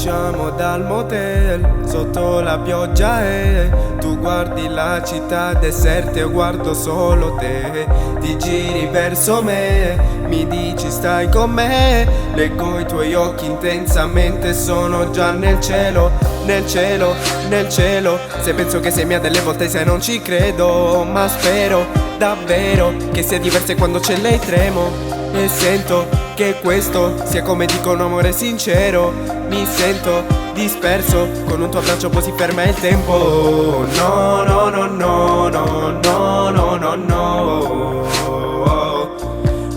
Usciamo dal motel sotto la pioggia e tu guardi la città deserta e io guardo solo te. Ti giri verso me, mi dici stai con me. Leggo i tuoi occhi intensamente, sono già nel cielo, nel cielo, nel cielo. Se penso che sei mia delle volte se non ci credo, ma spero davvero che sia diversa quando c'è lei tremo. E sento che questo sia come dico un amore sincero. Mi sento disperso, con un tuo abbraccio poi si ferma il tempo. No, no, no, no, no, no, no, no, no.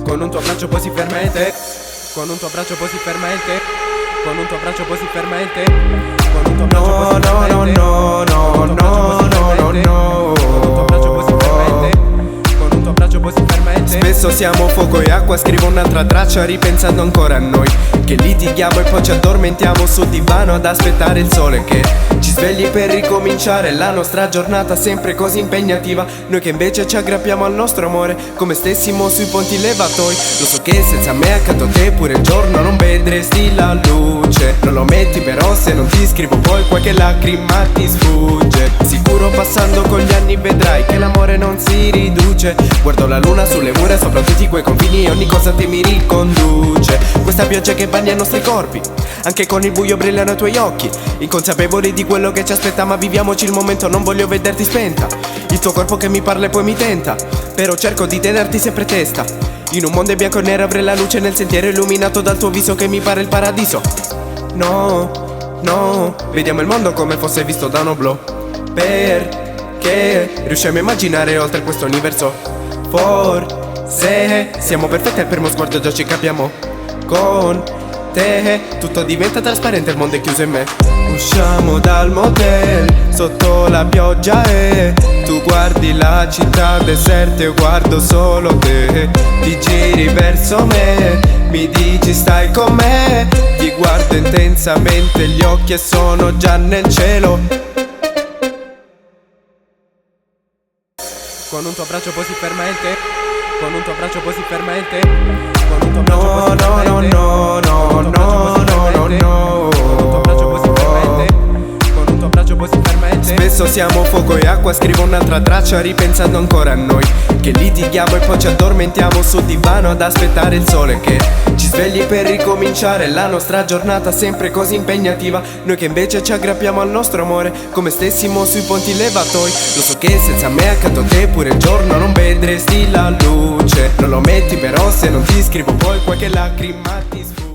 Con un tuo abbraccio poi si ferma il tempo. Con un tuo abbraccio poi si ferma il tempo. Con un tuo abbraccio poi si ferma il tempo. Con un tuo abbraccio poi si ferma il tempo. No, no, no, no, no, no, no. Con un tuo abbraccio poi si ferma il tempo. Con un tuo abbraccio poi si ferma il tempo. Spesso siamo fuoco e acqua, scrivo un'altra traccia ripensando ancora a noi, che litighiamo e poi ci addormentiamo sul divano ad aspettare il sole che ci svegli per ricominciare la nostra giornata sempre così impegnativa. Noi che invece ci aggrappiamo al nostro amore come stessimo sui ponti levatoi. Lo so che senza me accanto a te pure il giorno non vedresti la luce. Non lo metti però se non ti scrivo poi qualche lacrima ti sfugge. Sicuro passando con gli anni vedrai che l'amore non si riduce. Guardo la luna sulle mura sopra tutti quei confini e ogni cosa a te mi riconduce. Questa pioggia che bagna i nostri corpi, anche con il buio brillano i tuoi occhi. Inconsapevoli di quello che ci aspetta, ma viviamoci il momento, non voglio vederti spenta. Il tuo corpo che mi parla e poi mi tenta, però cerco di tenerti sempre testa. In un mondo bianco e nero avrei la luce nel sentiero illuminato dal tuo viso che mi pare il paradiso. No, no, vediamo il mondo come fosse visto da un oblò, perché riusciamo a immaginare oltre questo universo. Forse siamo perfetti al primo sguardo già ci capiamo. Con te tutto diventa trasparente, il mondo è chiuso in me. Usciamo dal motel sotto la pioggia e tu guardi la città deserta e io guardo solo te. Ti giri verso me, mi dici stai con me. Ti guardo intensamente gli occhi e sono già nel cielo. Con un tuo abbraccio poi si ferma il tempo. Con un tuo abbraccio poi si ferma il tempo. Con un tuo abbraccio poi si ferma il tempo. No, no, no, no, no, no. Con un tuo abbraccio poi si ferma il tempo. Con un tuo abbraccio poi si ferma il tempo. Spesso siamo fuoco e acqua, scrivo un'altra traccia ripensando ancora a noi, che litighiamo e poi ci addormentiamo sul divano ad aspettare il sole che ci svegli per ricominciare la nostra giornata sempre così impegnativa. Noi che invece ci aggrappiamo al nostro amore come stessimo sui ponti levatoi. Lo so che senza me accanto a te pure il giorno non vedresti la luce. Non lo metti però se non ti scrivo poi qualche lacrima ti sfugge.